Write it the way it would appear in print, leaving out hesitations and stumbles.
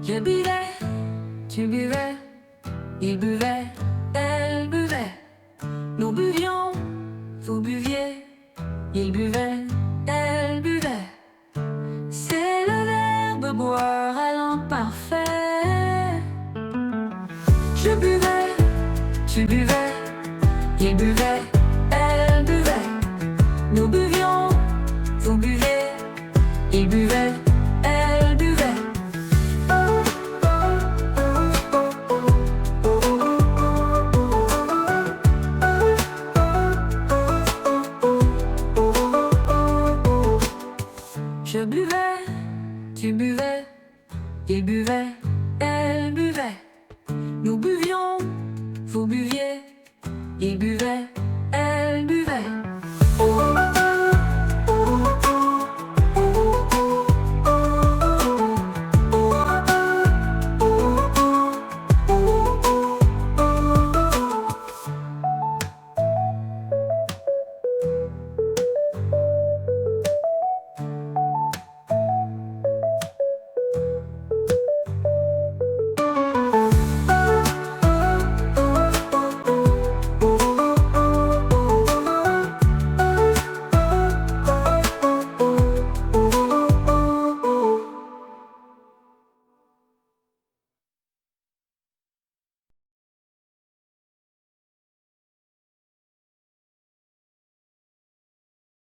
Je buvais, tu buvais, il buvait, elle buvait. Nous buvions, vous buviez, il buvait, elle buvait. C'est le verbe boire à l'imparfait. Je buvais, tu buvais, il buvait, elle buvait. Nous buvions, vous buviez, il buvait, elle buvait. Je buvais, tu buvais, il buvait, elle buvait. Nous buvions, vous buviez, il buvait,